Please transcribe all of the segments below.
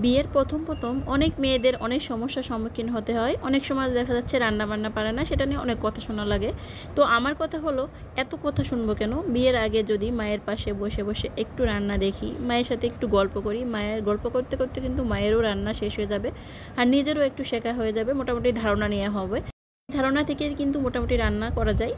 বিয়ের প্রথম অনেক মেয়েদের অনেক সমস্যার সম্মুখীন হতে হয়। অনেক সময় দেখা যাচ্ছে রান্না বান্না পারে না, সেটা নিয়ে অনেক কথা শোনা লাগে। তো আমার কথা হলো, এত কথা শুনবো কেন? বিয়ের আগে যদি মায়ের পাশে বসে বসে একটু রান্না দেখি, মায়ের সাথে একটু গল্প করি, মায়ের গল্প করতে করতে কিন্তু মায়েরও রান্না শেষ হয়ে যাবে, আর নিজেরও একটু শেখা হয়ে যাবে, মোটামুটি ধারণা নেওয়া হবে। ধারণা থেকে কিন্তু মোটামুটি রান্না করা যায়।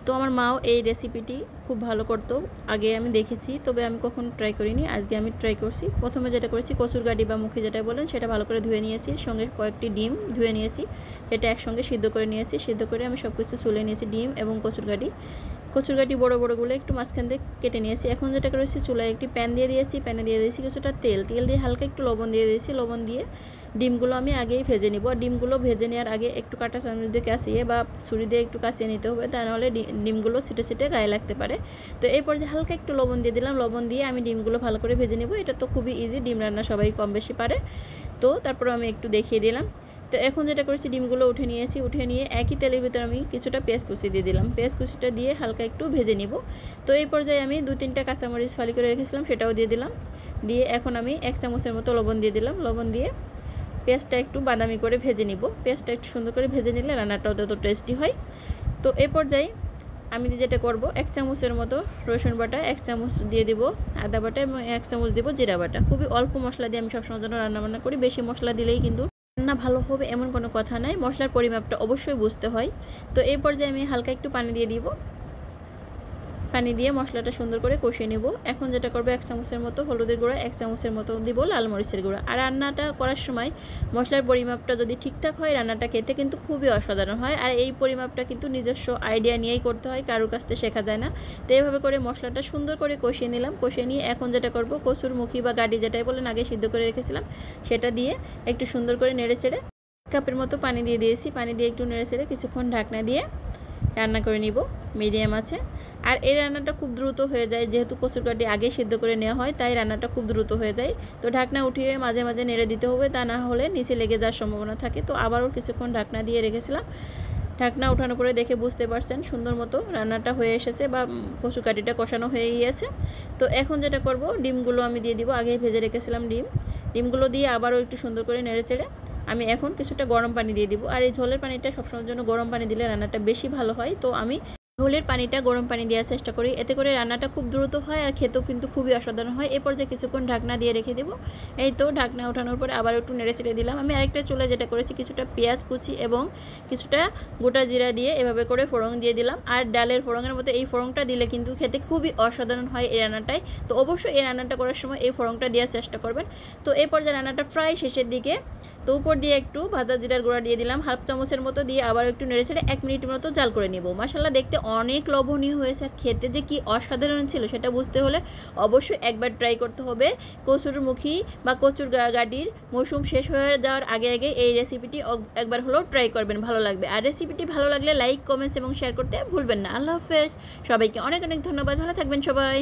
তো আমার মাও এই রেসিপিটি খুব ভালো করতো, আগে আমি দেখেছি, তবে আমি কখনো ট্রাই করিনি। আজকে আমি ট্রাই করছি। প্রথমে যেটা করেছি, কচুর গাড়ি বা মুখি যেটা বলেন, সেটা ভালো করে ধুয়ে নিয়েছি, সঙ্গে কয়েকটি ডিম ধুয়ে নিয়েছি, সেটা একসঙ্গে সিদ্ধ করে নিয়েছি। সিদ্ধ করে আমি সব কিছু চুলে নিয়েছি, ডিম এবং কচুর গাড়ি বড় বড়গুলো একটু মাঝখান দিয়ে কেটে নিয়েছি। এখন যেটা করেছি, চুলায় একটি প্যান দিয়ে দিয়েছি, প্যানে দিয়ে দিয়েছি কিছুটা তেল দিয়ে হালকা একটু লবণ দিয়ে দিয়েছি। লবণ দিয়ে ডিমগুলো আমি আগেই ভেজে নিব। আর ডিমগুলো ভেজে নেওয়ার আগে একটু কাঁটা চামচ দিয়ে কাছিয়ে বা ছুরি দিয়ে একটু কাছিয়ে নিতে হবে, তা নাহলে ডিমগুলো ছিটে গায়ে লাগতে পারে। তো এই পর্যায়ে হালকা একটু লবণ দিয়ে দিলাম। লবণ দিয়ে আমি ডিমগুলো ভালো করে ভেজে নেব। এটা তো খুবই ইজি, ডিম রান্না সবাই কম বেশি পারে। তো তারপর আমি একটু দেখিয়ে দিলাম। তো এখন যেটা করেছি, ডিমগুলো উঠে নিয়েছি। উঠে নিয়ে একই তেলের ভিতরে আমি কিছুটা পেঁয়াজ কুচি দিয়ে দিলাম। পেঁয়াজ কুচিটা দিয়ে হালকা একটু ভেজে নিব। তো এই পর্যায়ে আমি 2-3টা কাঁচামরিচ ফালি করে রেখেছিলাম, সেটাও দিয়ে দিলাম। দিয়ে এখন আমি 1 চামচের মতো লবণ দিয়ে দিলাম। লবণ দিয়ে পেঁয়াজটা একটু বাদামি করে ভেজে নিব। পেঁয়াজটা একটু সুন্দর করে ভেজে নিলে রান্নাটাও তত টেস্টি হয়। তো এই পর্যায়ে আমি যেটা করব, 1 চামচের মতো রসুন বাটা, 1 চামচ দিয়ে দিব আদা বাটা এবং 1 চামচ দিব জিরা বাটা। খুবই অল্প মশলা দিয়ে আমি সবসময় জন্য রান্নাবান্না করি। বেশি মশলা দিলেই কিন্তু রান্না ভালো হবে এমন কোনো কথা নাই, মশলার পরিমাপটা অবশ্যই বুঝতে হয়। তো এই পর্যায়ে আমি হালকা একটু পানি দিয়ে দিব। পানি দিয়ে মশলাটা সুন্দর করে কষিয়ে নেব। এখন যেটা করবো, 1 চামচের মতো হলুদের গুঁড়া, 1 চামচের মতো দিব লাল মরিচের গুঁড়া। আর রান্নাটা করার সময় মশলার পরিমাপটা যদি ঠিকঠাক হয়, রান্নাটা খেতে কিন্তু খুবই অসাধারণ হয়। আর এই পরিমাপটা কিন্তু নিজস্ব আইডিয়া নিয়েই করতে হয়, কারোর কাছ থেকে শেখা যায় না। তো এইভাবে করে মশলাটা সুন্দর করে কষিয়ে নিলাম। কষিয়ে নিয়ে এখন যেটা করব, কচুর মুখি বা গাড়ি যেটাই বলেন, আগে সিদ্ধ করে রেখেছিলাম, সেটা দিয়ে একটু সুন্দর করে নেড়ে চেড়ে 1 কাপের মতো পানি দিয়ে দিয়েছি। পানি দিয়ে একটু নেড়ে চেড়ে কিছুক্ষণ ঢাকনা দিয়ে রান্না করে নিব মিডিয়াম আছে। আর এই রান্নাটা খুব দ্রুত হয়ে যায়, যেহেতু কচুর গাটি আগে সিদ্ধ করে নেওয়া হয়, তাই রান্নাটা খুব দ্রুত হয়ে যায়। তো ঢাকনা উঠিয়ে মাঝে মাঝে নেড়ে দিতে হবে, তা না হলে নিচে লেগে যাওয়ার সম্ভাবনা থাকে। তো আবারও কিছুক্ষণ ঢাকনা দিয়ে রেখেছিলাম। ঢাকনা ওঠানোর পরে দেখে বুঝতে পারছেন সুন্দর মতো রান্নাটা হয়ে এসেছে বা কচু কাটিটা কষানো হয়ে গিয়েছে। তো এখন যেটা করব, ডিমগুলো আমি দিয়ে দিব। আগে ভেজে রেখেছিলাম ডিমগুলো দিয়ে আবারও একটু সুন্দর করে নেড়ে চেড়ে আমি এখন কিছুটা গরম পানি দিয়ে দিব। আর এই ঝোলের পানিটা সবসময়ের জন্য গরম পানি দিলে রান্নাটা বেশি ভালো হয়। তো আমি ঝোলের পানিটা গরম পানি দেওয়ার চেষ্টা করি, এতে করে রান্নাটা খুব দ্রুত হয় আর খেতেও কিন্তু খুবই অসাধারণ হয়। এরপর যে কিছুক্ষণ ঢাকনা দিয়ে রেখে দেবো। এই তো ঢাকনা ওঠানোর পরে আবার একটু নেড়ে চেড়ে দিলাম। আমি আরেকটা চুলে যেটা করেছি, কিছুটা পেঁয়াজ কুচি এবং কিছুটা গোটা জিরা দিয়ে এভাবে করে ফোড়ন দিয়ে দিলাম। আর ডালের ফোড়নের মতো এই ফোড়নটা দিলে কিন্তু খেতে খুবই অসাধারণ হয় এই রান্নাটায়। তো অবশ্যই এই রান্নাটা করার সময় এই ফোড়নটা দেওয়ার চেষ্টা করবেন। তো এই পর্যায়ে রান্নাটা প্রায় শেষের দিকে। তো উপর দিয়ে একটু ভাজা জিরার গুঁড়া দিয়ে দিলাম 1/2 চামচের মতো, দিয়ে আবার একটু নেড়ে চেড়ে 1 মিনিটের মতো জাল করে নিব। মাশাআল্লাহ, দেখতে অনেক লোভনীয় হয়েছে, আর খেতে যে কি অসাধারণ ছিল সেটা বুঝতে হলে অবশ্যই একবার ট্রাই করতে হবে। কচুর মুখী বা কচুর গাটির মৌসুম শেষ হয়ে যাওয়ার আগে এই রেসিপিটি একবার হলেও ট্রাই করবেন, ভালো লাগবে। আর রেসিপিটি ভালো লাগলে লাইক, কমেন্টস এবং শেয়ার করতে ভুলবেন না। আল্লাহ হাফেজ, সবাইকে অনেক অনেক ধন্যবাদ। ভালো থাকবেন সবাই।